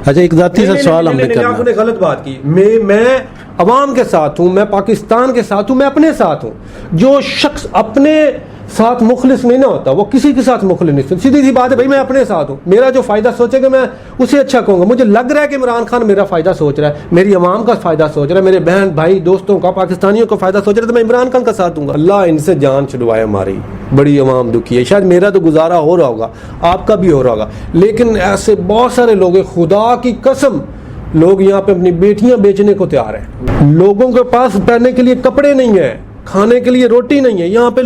اچھا ایک ذاتی سا سوال ہم نے کرنا. آپ نے غلط بات کی. میں عوام کے ساتھ ہوں, میں پاکستان کے ساتھ ہوں, میں اپنے ساتھ ہوں. جو شخص اپنے ساتھ مخلص نہیں نہ ہوتا وہ کسی کے ساتھ مخلص نہیں. سیدھی سی بات ہے بھائی, میں اپنے ساتھ ہوں, میرا جو فائدہ سوچے گا میں اسے اچھا کہوں گا. مجھے لگ رہا ہے کہ عمران خان میرا فائدہ سوچ رہا ہے, میری عوام کا فائدہ سوچ رہا ہے, میرے بہن بھائی دوستوں کا پاکستانیوں کا فائدہ سوچ رہا ہے, تو میں عمران خان کا ساتھ دوں گا. اللہ ان سے جان چھڑوائے, ہماری بڑی عوام دکھی ہے. شاید میرا تو گزارا ہو رہا ہوگا, آپ کا بھی ہو رہا ہوگا, لیکن ایسے بہت سارے لوگ, خدا کی قسم, لوگ یہاں پہ اپنی بیٹیاں بیچنے کو تیار ہیں. لوگوں کے پاس پہننے کے لیے کپڑے نہیں ہیں, کھانے کے لیے روٹی نہیں ہے, یہاں پہ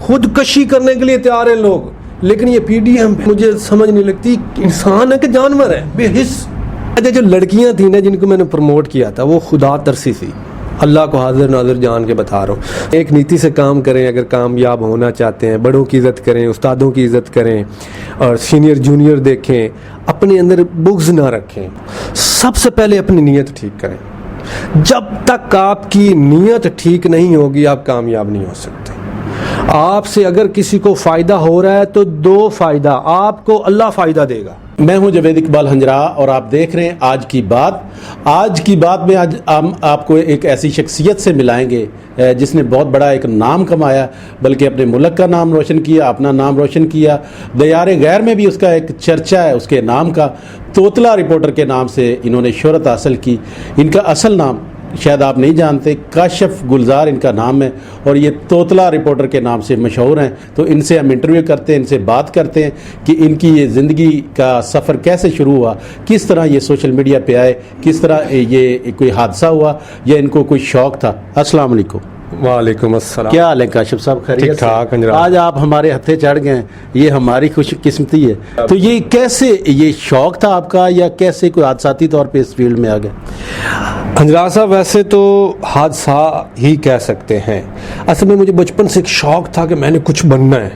خودکشی کرنے کے لیے تیار ہیں لوگ. لیکن یہ پی ڈی ایم مجھے سمجھ نہیں لگتی, انسان ہے کہ جانور ہے, بے حس. جو لڑکیاں تھیں نا جن کو میں نے پروموٹ کیا تھا, وہ خدا ترسی تھی. اللہ کو حاضر ناظر جان کے بتا رہا ہوں, ایک نیتی سے کام کریں. اگر کامیاب ہونا چاہتے ہیں, بڑوں کی عزت کریں, استادوں کی عزت کریں, اور سینئر جونیئر دیکھیں, اپنے اندر بغض نہ رکھیں. سب سے پہلے اپنی نیت ٹھیک کریں. جب تک آپ کی نیت ٹھیک نہیں ہوگی آپ کامیاب نہیں ہو سکتے. آپ سے اگر کسی کو فائدہ ہو رہا ہے تو دو فائدہ, آپ کو اللہ فائدہ دے گا. میں ہوں جاوید اقبال ہنجرا اور آپ دیکھ رہے ہیں آج کی بات. آج کی بات میں آج ہم آپ کو ایک ایسی شخصیت سے ملائیں گے جس نے بہت بڑا ایک نام کمایا, بلکہ اپنے ملک کا نام روشن کیا, اپنا نام روشن کیا. دیار غیر میں بھی اس کا ایک چرچا ہے, اس کے نام کا. توتلا رپورٹر کے نام سے انہوں نے شہرت حاصل کی. ان کا اصل نام شاید آپ نہیں جانتے, کاشف گلزار ان کا نام ہے, اور یہ توتلا رپورٹر کے نام سے مشہور ہیں. تو ان سے ہم انٹرویو کرتے ہیں, ان سے بات کرتے ہیں کہ ان کی یہ زندگی کا سفر کیسے شروع ہوا, کس طرح یہ سوشل میڈیا پہ آئے, کس طرح یہ کوئی حادثہ ہوا یا ان کو کوئی شوق تھا. السلام علیکم. وعلیکم السلام. کیا حال ہے کاشف صاحب, خیریت؟ ٹھیک ٹھاک. آج آپ ہمارے ہتھے چڑھ گئے ہیں, یہ ہماری خوش قسمتی ہے. تو یہ کیسے, یہ شوق تھا آپ کا یا کیسے کوئی حادثاتی طور پہ اس فیلڈ میں آ گئے؟ ہنجرا صاحب ویسے تو حادثہ ہی کہہ سکتے ہیں. اصل میں مجھے بچپن سے ایک شوق تھا کہ میں نے کچھ بننا ہے,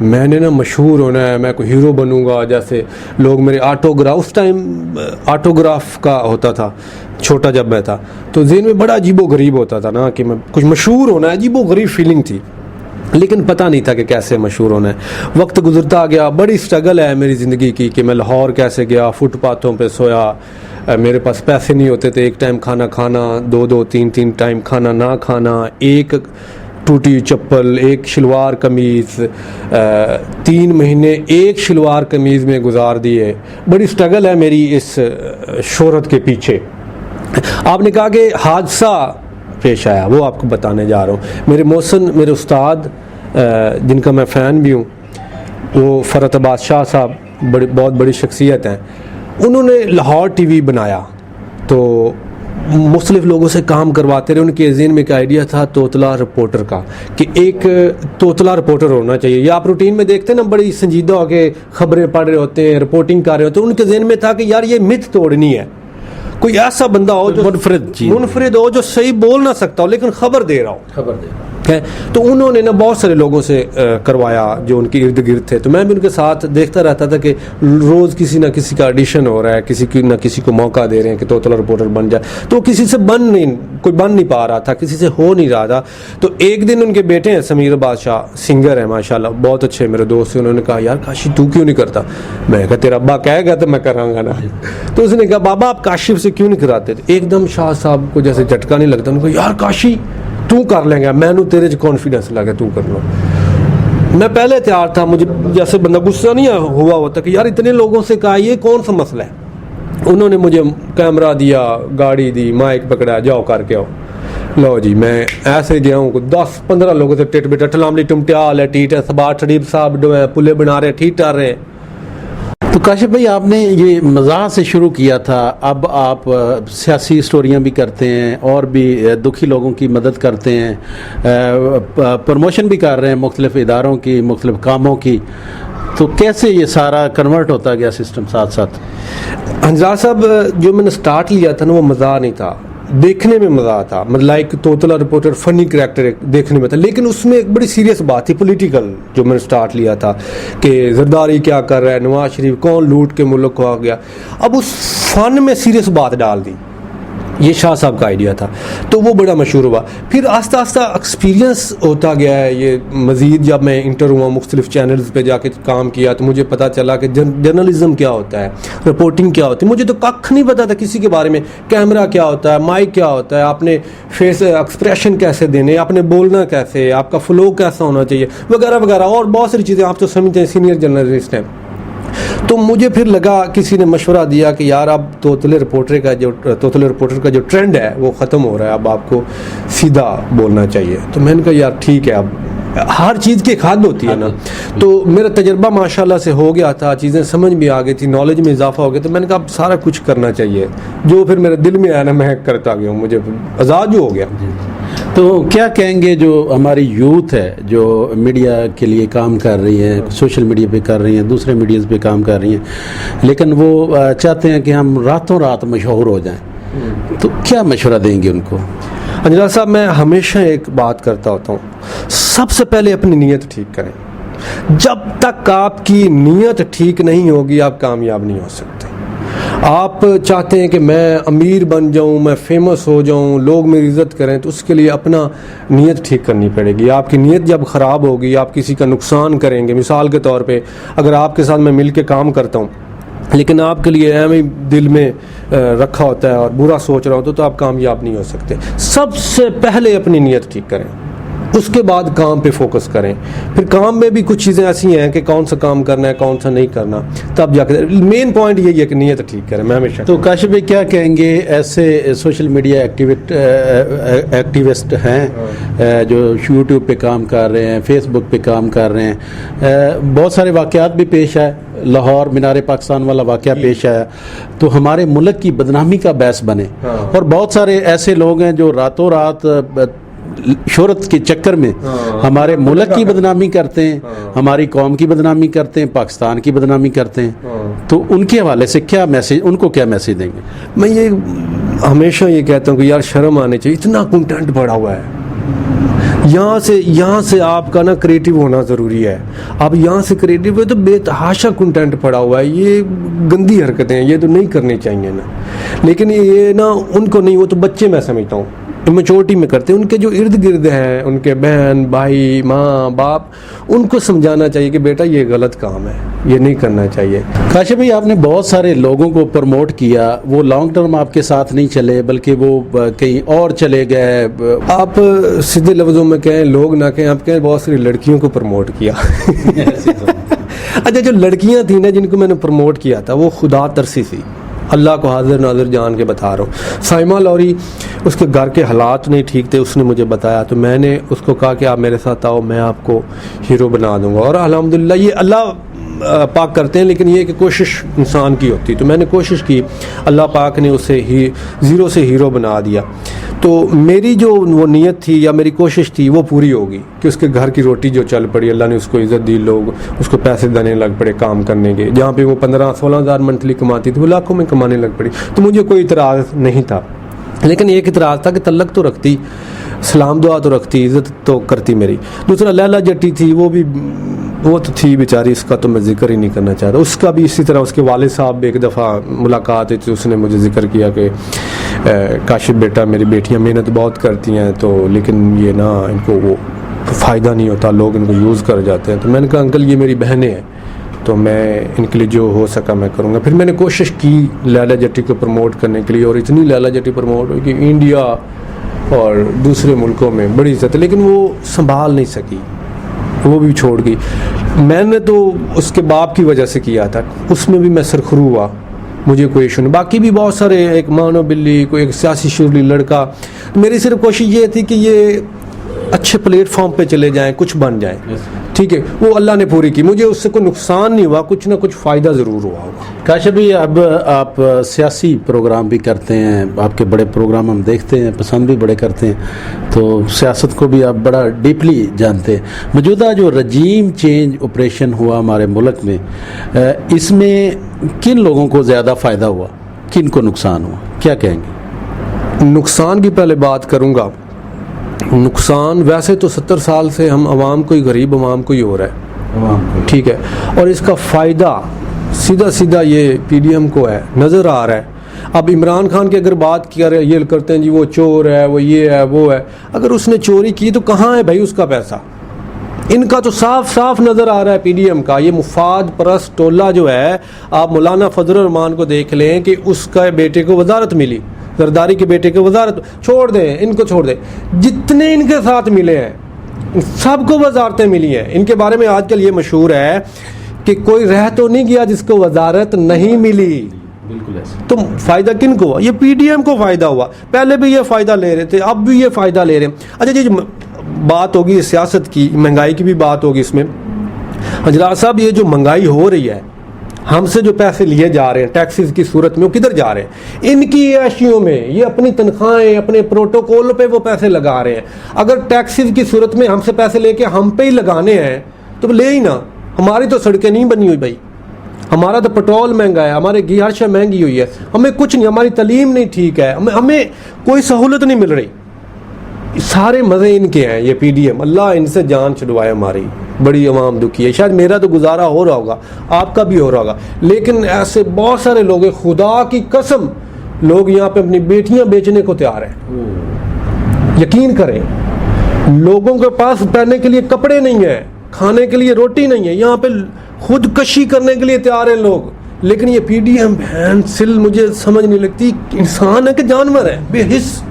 میں نے نا مشہور ہونا ہے, میں کوئی ہیرو بنوں گا. جیسے لوگ میرے آٹوگراف, اس ٹائم آٹوگراف کا ہوتا تھا, چھوٹا جب میں تھا تو ذہن میں بڑا عجیب و غریب ہوتا تھا نا کہ میں کچھ مشہور ہونا ہے. عجیب و غریب فیلنگ تھی, لیکن پتہ نہیں تھا کہ کیسے مشہور ہونا ہے. وقت گزرتا گیا, بڑی سٹرگل ہے میری زندگی کی کہ میں لاہور کیسے گیا, فٹ پاتھوں پہ سویا, میرے پاس پیسے نہیں ہوتے تھے, ایک ٹائم کھانا کھانا, دو تین ٹائم کھانا نہ کھانا, ایک ٹوٹی چپل, ایک شلوار قمیض, 3 مہینے ایک شلوار قمیض میں گزار دیے. بڑی سٹرگل ہے میری اس شہرت کے پیچھے. آپ نے کہا کہ حادثہ پیش آیا, وہ آپ کو بتانے جا رہا ہوں. میرے محسن, میرے استاد جن کا میں فین بھی ہوں, وہ فرت عباس شاہ صاحب بہت بڑی شخصیت ہیں. انہوں نے لاہور ٹی وی بنایا تو مختلف لوگوں سے کام کرواتے رہے. ان کے ذہن میں ایک آئیڈیا تھا توتلا رپورٹر کا, کہ ایک توتلا رپورٹر ہونا چاہیے. یہ آپ روٹین میں دیکھتے ہیں نا, بڑی سنجیدہ ہو کے خبریں پڑھ رہے ہوتے ہیں, رپورٹنگ کر رہے ہوتے ہیں. ان کے ذہن میں تھا کہ یار یہ مت توڑنی ہے, کوئی ایسا بندہ ہو جو منفرد ہو, جو صحیح بول نہ سکتا ہو لیکن خبر دے رہا ہو. تو انہوں نے نا بہت سارے لوگوں سے کروایا جو ان کے ارد گرد تھے. تو میں بھی ان کے ساتھ دیکھتا رہتا تھا کہ روز کسی نہ کسی کا آڈیشن ہو رہا ہے, کسی نہ کسی کو موقع دے رہے ہیں کہ توتلا رپورٹر بن جائے. تو کسی سے کوئی بن نہیں پا رہا تھا, کسی سے ہو نہیں رہا تھا. تو ایک دن ان کے بیٹے ہیں سمیر بادشاہ, سنگر ہیں ماشاءاللہ, بہت اچھے میرے دوست ہیں. انہوں نے کہا یار کاشی تو کیوں نہیں کرتا؟ میں نے کہا تیرا ابا کہے گا تو میں کراں گا نا. تو اس نے کہا بابا آپ کاشف سے کیوں نہیں کراتے؟ ایک دم شاہ صاحب کو جیسے جھٹکا نہیں لگتا. انہوں نے کہا یار کاشی تو کر لیں گا, میں نے تیرے چ کانفیڈنس لگا تو کر لو. میں پہلے تیار تھا, مجھے جیسے بندہ غصہ نہیں ہوا ہوتا کہ یار اتنے لوگوں سے کہا یہ کون سا مسئلہ ہے. انہوں نے مجھے کیمرہ دیا, گاڑی دی, مائک پکڑا, جاؤ کر کے آؤ. لو جی میں ایسے گیا ہوں, 10-15 لوگوں سے ٹٹ بیٹا ٹھلاملی ٹمٹیال ہے, ٹھیٹ ہے, سبار ٹھڑیب صاحب جو ہے پلے بنا رہے ہیں, ٹھیٹ آ رہے ہیں. تو کاشف بھائی آپ نے یہ مزاح سے شروع کیا تھا, اب آپ سیاسی سٹوریاں بھی کرتے ہیں اور بھی دکھی لوگوں کی مدد کرتے ہیں, پروموشن بھی کر رہے ہیں مختلف اداروں کی, مختلف کاموں کی. تو کیسے یہ سارا کنورٹ ہوتا گیا سسٹم ساتھ ساتھ؟ ہنجرا صاحب جو میں نے سٹارٹ لیا تھا نا وہ مزاح نہیں تھا, دیکھنے میں مزہ تھا. مطلب لائک توتلا رپورٹر فنی کریکٹر دیکھنے میں تھا, لیکن اس میں ایک بڑی سیریس بات تھی پولیٹیکل. جو میں نے سٹارٹ لیا تھا کہ زرداری کیا کر رہا ہے, نواز شریف کون لوٹ کے ملک کو آ گیا. اب اس فن میں سیریس بات ڈال دی یہ شاہ صاحب کا آئیڈیا تھا، تو وہ بڑا مشہور ہوا. پھر آہستہ آہستہ ایکسپیرینس ہوتا گیا ہے. یہ مزید جب میں انٹر ہوا، مختلف چینلز پہ جا کے کام کیا، تو مجھے پتہ چلا کہ جرنلزم کیا ہوتا ہے، رپورٹنگ کیا ہوتی ہے. مجھے تو کخ نہیں پتا تھا کسی کے بارے میں. کیمرہ کیا ہوتا ہے، مائک کیا ہوتا ہے، آپ نے فیس ایکسپریشن کیسے دینے، آپ نے بولنا کیسے، آپ کا فلو کیسا ہونا چاہیے، وغیرہ وغیرہ، اور بہت ساری چیزیں آپ تو سمجھتے ہیں، سینئر جرنلسٹ ہیں. تو مجھے پھر لگا، کسی نے مشورہ دیا کہ یار اب توتلے رپورٹر کا جو ٹرینڈ ہے وہ ختم ہو رہا ہے، اب آپ کو سیدھا بولنا چاہیے. تو میں نے کہا یار ٹھیک ہے، اب ہر چیز کی ایک حد ہوتی ہے نا. تو میرا تجربہ ماشاءاللہ سے ہو گیا تھا، چیزیں سمجھ بھی آ گئی تھی، نالج میں اضافہ ہو گیا. تو میں نے کہا اب سارا کچھ کرنا چاہیے، جو پھر میرے دل میں آیا نا میں کرتا گیا ہوں، مجھے آزاد جو ہو گیا. تو کیا کہیں گے جو ہماری یوتھ ہے جو میڈیا کے لیے کام کر رہی ہے، سوشل میڈیا پہ کر رہی ہیں، دوسرے میڈیاز پہ کام کر رہی ہیں، لیکن وہ چاہتے ہیں کہ ہم راتوں رات مشہور ہو جائیں، تو کیا مشورہ دیں گے ان کو؟ انجلا صاحب، میں ہمیشہ ایک بات کرتا ہوتا ہوں، سب سے پہلے اپنی نیت ٹھیک کریں. جب تک آپ کی نیت ٹھیک نہیں ہوگی آپ کامیاب نہیں ہو سکتے. آپ چاہتے ہیں کہ میں امیر بن جاؤں، میں فیمس ہو جاؤں، لوگ میری عزت کریں، تو اس کے لیے اپنا نیت ٹھیک کرنی پڑے گی. آپ کی نیت جب خراب ہوگی آپ کسی کا نقصان کریں گے. مثال کے طور پہ اگر آپ کے ساتھ میں مل کے کام کرتا ہوں لیکن آپ کے لیے ایم ہی دل میں رکھا ہوتا ہے اور برا سوچ رہا ہوں تو آپ کامیاب نہیں ہو سکتے. سب سے پہلے اپنی نیت ٹھیک کریں، اس کے بعد کام پہ فوکس کریں. پھر کام میں بھی کچھ چیزیں ایسی ہیں کہ کون سا کام کرنا ہے کون سا نہیں کرنا، تب جا کے مین پوائنٹ یہی ہے کہ نیت ٹھیک کریں. میں ہمیشہ تو کاشف بھائی کیا کہیں گے ایسے سوشل میڈیا ایکٹیوسٹ ہیں جو یوٹیوب پہ کام کر رہے ہیں، فیس بک پہ کام کر رہے ہیں، بہت سارے واقعات بھی پیش آئے، لاہور مینار پاکستان والا واقعہ پیش آیا تو ہمارے ملک کی بدنامی کا باعث بنے، اور بہت سارے ایسے لوگ ہیں جو راتوں رات شہرت کے چکر میں ہمارے ملک کی بدنامی کرتے ہیں، ہماری قوم کی بدنامی کرتے ہیں، پاکستان کی بدنامی کرتے ہیں. تو ان کے حوالے سے کیا میسج، ان کو کیا میسج دیں گے؟ میں یہ ہمیشہ یہ کہتا ہوں کہ یار شرم آنے چاہیے، اتنا کنٹینٹ بڑا ہوا ہے. یہاں سے آپ کا نا کریٹیو ہونا ضروری ہے. آپ یہاں سے کریٹیو ہوئے تو بے تحاشا کنٹینٹ پڑا ہوا ہے. یہ گندی حرکتیں ہیں، یہ تو نہیں کرنی چاہیے نا. لیکن یہ نا ان کو نہیں، وہ تو بچے میں سمجھتا ہوں میچورٹی میں کرتے ہیں. ان کے جو ارد گرد ہیں، ان کے بہن بھائی ماں باپ، ان کو سمجھانا چاہیے کہ بیٹا یہ غلط کام ہے، یہ نہیں کرنا چاہیے. کاشف بھائی آپ نے بہت سارے لوگوں کو پروموٹ کیا، وہ لانگ ٹرم آپ کے ساتھ نہیں چلے بلکہ وہ کہیں اور چلے گئے. آپ سیدھے لفظوں میں کہیں، لوگ نہ کہیں، آپ کہیں بہت ساری لڑکیوں کو پروموٹ کیا. اچھا، جو لڑکیاں تھیں نا جن کو میں نے پروموٹ کیا تھا وہ خدا ترسی تھی، اللہ کو حاضر ناظر جان کے بتا رہا ہوں. سائمہ لوری، اس کے گھر کے حالات نہیں ٹھیک تھے، اس نے مجھے بتایا تو میں نے اس کو کہا کہ آپ میرے ساتھ آؤ، میں آپ کو ہیرو بنا دوں گا. اور الحمدللہ یہ اللہ پاک کرتے ہیں، لیکن یہ کہ کوشش انسان کی ہوتی. تو میں نے کوشش کی، اللہ پاک نے اسے زیرو سے ہیرو بنا دیا. تو میری جو وہ نیت تھی یا میری کوشش تھی وہ پوری ہوگی کہ اس کے گھر کی روٹی جو چل پڑی، اللہ نے اس کو عزت دی، لوگ اس کو پیسے دینے لگ پڑے کام کرنے کے. جہاں پہ وہ 15-16 ہزار منتھلی کماتی تھی وہ لاکھوں میں کمانے لگ پڑی. تو مجھے کوئی اعتراض نہیں تھا، لیکن ایک اعتراض تھا کہ تلق تو رکھتی، سلام دعا تو رکھتی، عزت تو کرتی میری. دوسرا لیلا جٹی تھی، وہ تو تھی بیچاری، اس کا تو میں ذکر ہی نہیں کرنا چاہتا. اس کا بھی اسی طرح، اس کے والد صاحب بھی ایک دفعہ ملاقات ہوئی تھی، اس نے مجھے ذکر کیا کہ کاشف بیٹا میری بیٹیاں محنت بہت کرتی ہیں تو لیکن یہ نا ان کو وہ فائدہ نہیں ہوتا، لوگ ان کو یوز کر جاتے ہیں. تو میں نے کہا انکل یہ میری بہنیں ہیں تو میں ان کے لیے جو ہو سکا میں کروں گا. پھر میں نے کوشش کی لیلا جٹی کو پروموٹ کرنے کے لیے، اور اتنی لیلا جٹی پروموٹ ہوئی کہ انڈیا اور دوسرے ملکوں میں بڑی عزت ہے، لیکن وہ سنبھال نہیں سکی، وہ بھی چھوڑ گئی. میں نے تو اس کے باپ کی وجہ سے کیا تھا، اس میں بھی میں سرخرو ہوا، مجھے کوئی ایشو نہیں. باقی بھی بہت سارے، ایک مانو بلی، کوئی ایک سیاسی شعوری لڑکا. میری صرف کوشش یہ تھی کہ یہ اچھے پلیٹ فارم پہ چلے جائیں، کچھ بن جائیں. ٹھیک ہے، وہ اللہ نے پوری کی، مجھے اس سے کوئی نقصان نہیں ہوا، کچھ نہ کچھ فائدہ ضرور ہوا ہوگا. کاشف بھائی اب آپ سیاسی پروگرام بھی کرتے ہیں، آپ کے بڑے پروگرام ہم دیکھتے ہیں، پسند بھی بڑے کرتے ہیں، تو سیاست کو بھی آپ بڑا ڈیپلی جانتے ہیں. موجودہ جو رجیم چینج آپریشن ہوا ہمارے ملک میں، اس میں کن لوگوں کو زیادہ فائدہ ہوا، کن کو نقصان ہوا، کیا کہیں گے؟ نقصان کی پہلے بات کروں گا. نقصان ویسے تو 70 سال سے ہم عوام کو ہی، غریب عوام کو ہی ہو رہا ہے، ٹھیک ہے، اور اس کا فائدہ سیدھا یہ پی ڈی ایم کو ہے، نظر آ رہا ہے. اب عمران خان کی اگر بات کیا رہے یہ کرتے ہیں جی وہ چور ہے، وہ یہ ہے، وہ ہے، اگر اس نے چوری کی تو کہاں ہے بھائی اس کا پیسہ؟ ان کا تو صاف صاف نظر آ رہا ہے پی ڈی ایم کا، یہ مفاد پرست ٹولہ جو ہے، آپ مولانا فضل الرحمان کو دیکھ لیں کہ اس کا بیٹے کو وزارت ملی، زرداری کے بیٹے کو وزارت، چھوڑ دیں ان کو، چھوڑ دیں جتنے ان کے ساتھ ملے ہیں سب کو وزارتیں ملی ہیں۔ ان کے بارے میں آج کل یہ مشہور ہے کہ کوئی رہ تو نہیں گیا جس کو وزارت نہیں ملی۔ بالکل ایسا۔ تو فائدہ کن کو ہوا؟ یہ پی ڈی ایم کو فائدہ ہوا، پہلے بھی یہ فائدہ لے رہے تھے، اب بھی یہ فائدہ لے رہے ہیں۔ اچھا جی بات ہوگی سیاست کی، مہنگائی کی بھی بات ہوگی اس میں۔ حجرات صاحب یہ جو مہنگائی ہو رہی ہے، ہم سے جو پیسے لیے جا رہے ہیں ٹیکسز کی صورت میں، وہ کدھر جا رہے ہیں؟ ان کی عیاشیوں میں، یہ اپنی تنخواہیں اپنے پروٹوکول پہ وہ پیسے لگا رہے ہیں۔ اگر ٹیکسز کی صورت میں ہم سے پیسے لے کے ہم پہ ہی لگانے ہیں تو لے ہی نا، ہماری تو سڑکیں نہیں بنی ہوئی بھائی، ہمارا تو پٹرول مہنگا ہے، ہمارے گھی ہر شے مہنگی ہوئی ہے، ہمیں کچھ نہیں، ہماری تعلیم نہیں ٹھیک ہے، ہمیں کوئی سہولت نہیں مل رہی۔ سارے مزے ان کے ہیں، یہ پی ڈی ایم، اللہ ان سے جان چھڑوائے، ہماری بڑی عوام دکھی ہے۔ شاید میرا تو گزارا ہو رہا ہوگا، آپ کا بھی ہو رہا ہوگا، لیکن ایسے بہت سارے لوگ ہیں، خدا کی قسم لوگ یہاں پہ اپنی بیٹیاں بیچنے کو تیار ہیں۔ یقین کریں، لوگوں کے پاس پہننے کے لیے کپڑے نہیں ہیں، کھانے کے لیے روٹی نہیں ہے، یہاں پہ خودکشی کرنے کے لیے تیار ہیں لوگ۔ لیکن یہ پی ڈی ایم بہن سل مجھے سمجھ نہیں لگتی، انسان ہے کہ جانور ہے، بے حس۔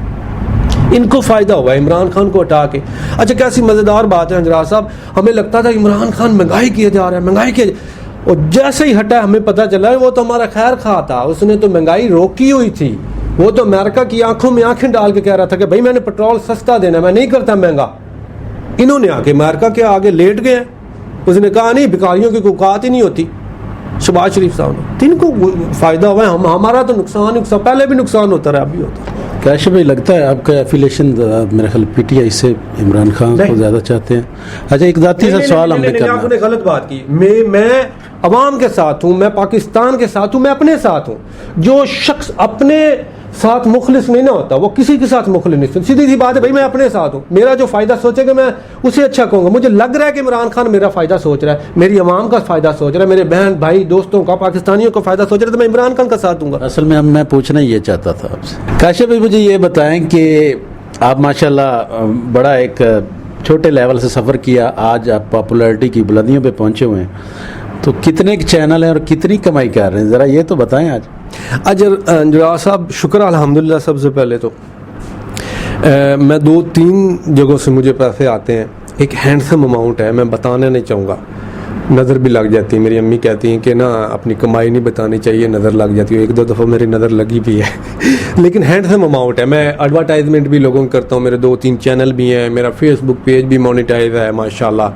ان کو فائدہ ہوا ہے عمران خان کو ہٹا کے۔ اچھا کیسی مزیدار بات ہے حجرات صاحب، ہمیں لگتا تھا عمران خان مہنگائی کیا جا رہا ہے، مہنگائی کیا، اور جیسے ہی ہٹا ہمیں پتہ چلا ہے وہ تو ہمارا خیر خواہ تھا، اس نے تو مہنگائی روکی ہوئی تھی، وہ تو امریکہ کی آنکھوں میں آنکھیں ڈال کے کہہ رہا تھا کہ بھائی میں نے پٹرول سستا دینا، میں نہیں کرتا مہنگا۔ انہوں نے آ کے امریکہ کے آگے لیٹ گئے، اس نے کہا نہیں بھکاریوں کی کوئی اوقات ہی نہیں ہوتی، شہباز شریف صاحب نے۔ ان کو فائدہ ہوا ہے، ہمارا تو نقصان پہلے بھی نقصان ہوتا رہا، اب بھی ہوتا ہے۔ کاشف بھائی لگتا ہے آپ کا ایفیلیشن میرے خیال پی ٹی آئی سے عمران خان کو زیادہ چاہتے ہیں۔ اچھا ایک ذاتی سا سوال ہم نے کرنا، آپ نے غلط بات کی، میں عوام کے ساتھ ہوں، میں پاکستان کے ساتھ ہوں، میں اپنے ساتھ ہوں۔ جو شخص اپنے ساتھ مخلص نہیں نہ ہوتا وہ کسی کے ساتھ مخلص نہیں، سیدھی سی بات ہے بھائی، میں اپنے ساتھ ہوں، میرا جو فائدہ سوچے گا میں اسے اچھا کہوں گا۔ مجھے لگ رہا ہے کہ عمران خان میرا فائدہ سوچ رہا ہے، میری عوام کا فائدہ سوچ رہا ہے، میرے بہن بھائی دوستوں کا، پاکستانیوں کا فائدہ سوچ رہا ہے، تو میں عمران خان کا ساتھ دوں گا۔ اصل میں میں پوچھنا یہ چاہتا تھا آپ سے کاشف بھائی، مجھے یہ بتائیں کہ آپ ماشاءاللہ بڑا ایک چھوٹے لیول سے سفر کیا، آج آپ پاپولیرٹی کی بلندیوں پہ پہنچے ہوئے ہیں، تو کتنے چینل ہیں اور کتنی کمائی کر رہے ہیں، ذرا یہ تو بتائیں آج۔ جناب صاحب شکر الحمدللہ، سب سے پہلے تو میں 2-3 جگہوں سے مجھے پیسے آتے ہیں، ایک ہینڈسم اماؤنٹ ہے، میں بتانا نہیں چاہوں گا، نظر بھی لگ جاتی ہے، میری امی کہتی ہیں کہ نا اپنی کمائی نہیں بتانی چاہیے، نظر لگ جاتی ہے، 1-2 دفعہ میری نظر لگی بھی ہے لیکن ہینڈسم اماؤنٹ ہے۔ میں ایڈورٹائزمنٹ بھی لوگوں کو کرتا ہوں، میرے 2-3 چینل بھی ہیں، میرا فیس بک پیج بھی مونیٹائز ہے ماشاءاللہ،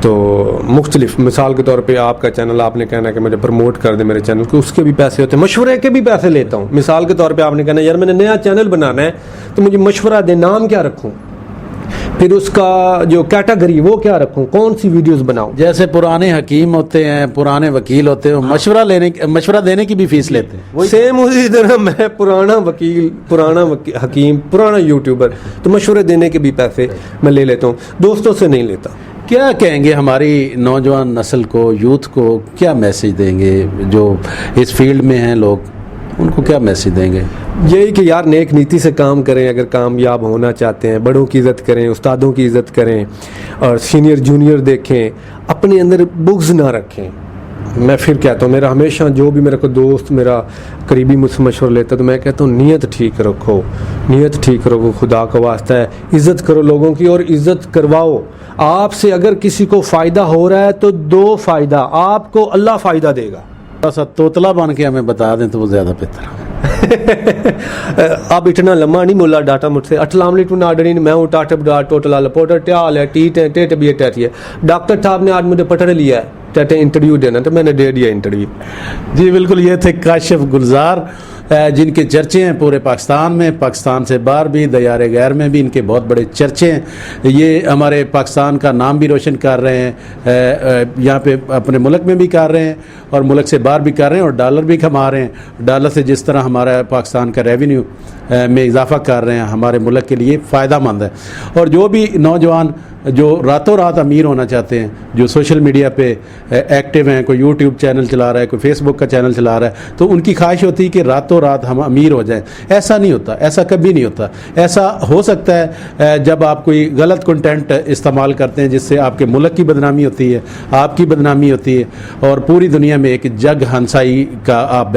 تو مختلف، مثال کے طور پہ آپ کا چینل، آپ نے کہنا کہ مجھے پروموٹ کر دیں میرے چینل کو، اس کے بھی پیسے ہوتے ہیں، مشورے کے بھی پیسے لیتا ہوں۔ مثال کے طور پہ آپ نے کہنا یار میں نے نیا چینل بنانا ہے تو مجھے مشورہ دیں، نام کیا رکھوں، پھر اس کا جو کیٹیگری وہ کیا رکھوں، کون سی ویڈیوز بناؤں۔ جیسے پرانے حکیم ہوتے ہیں، پرانے وکیل ہوتے ہیں، مشورہ دینے کی بھی فیس لیتے ہیں، سیم اسی طرح میں پرانا وکیل، پرانا حکیم، پرانا یوٹیوبر، تو مشورے دینے کے بھی پیسے میں لے لیتا ہوں، دوستوں سے نہیں لیتا۔ کیا کہیں گے ہماری نوجوان نسل کو، یوتھ کو کیا میسج دیں گے جو اس فیلڈ میں ہیں لوگ، ان کو کیا میسج دیں گے؟ یہی کہ یار نیک نیتی سے کام کریں، اگر کامیاب ہونا چاہتے ہیں، بڑوں کی عزت کریں، استادوں کی عزت کریں، اور سینئر جونیئر دیکھیں، اپنے اندر بغض نہ رکھیں۔ میں پھر کہتا ہوں، میرا ہمیشہ جو بھی میرے کو دوست، میرا قریبی مجھ سے مشورہ لیتا ہے تو میں کہتا ہوں نیت ٹھیک رکھو، نیت ٹھیک رکھو، خدا کا واسطہ ہے، عزت کرو لوگوں کی اور عزت کرواؤ۔ آپ سے اگر کسی کو فائدہ ہو رہا ہے تو دو فائدہ، آپ کو اللہ فائدہ دے گا۔ تھوڑا سا توتلا بن کے ہمیں بتا دیں تو وہ زیادہ بہتر ہے۔ اب اتنا لمبا نہیں مولا ڈاٹا مجھ سے، اٹلاملی ٹو ناڈرین، میں ہوں ٹاٹا بڈا ٹوٹل پوٹر ٹیال ہے، ٹیٹ ہے، ٹیٹ بھی ہے، ڈاکٹر صاحب نے آج مجھے پٹر لیا ہے ٹیٹے انٹرویو دینا، تو میں نے دے دیا انٹرویو۔ جی بالکل، یہ تھے کاشف گلزار، جن کے چرچے ہیں پورے پاکستان میں، پاکستان سے باہر بھی، دیار غیر میں بھی ان کے بہت بڑے چرچے ہیں۔ یہ ہمارے پاکستان کا نام بھی روشن کر رہے ہیں، یہاں پہ اپنے ملک میں بھی کر رہے ہیں اور ملک سے باہر بھی کر رہے ہیں، اور ڈالر بھی کما رہے ہیں۔ ڈالر سے جس طرح ہمارا پاکستان کا ریونیو میں اضافہ کر رہے ہیں، ہمارے ملک کے لیے فائدہ مند ہے۔ اور جو بھی نوجوان جو راتوں رات امیر ہونا چاہتے ہیں، جو سوشل میڈیا پہ ایکٹیو ہیں، کوئی یوٹیوب چینل چلا رہا ہے، کوئی فیس بک کا چینل چلا رہا ہے، تو ان کی خواہش ہوتی ہے کہ راتوں رات ہم امیر ہو جائیں. ایسا نہیں ہوتا، ایسا کبھی نہیں ہوتا. ایسا ہو سکتا ہے جب آپ کوئی غلط کنٹینٹ استعمال کرتے ہیں جس سے آپ کے ملک کی بدنامی ہوتی ہے، آپ کی بدنامی ہوتی ہے، اور پوری دنیا میں ایک جگ ہنسائی کا آپ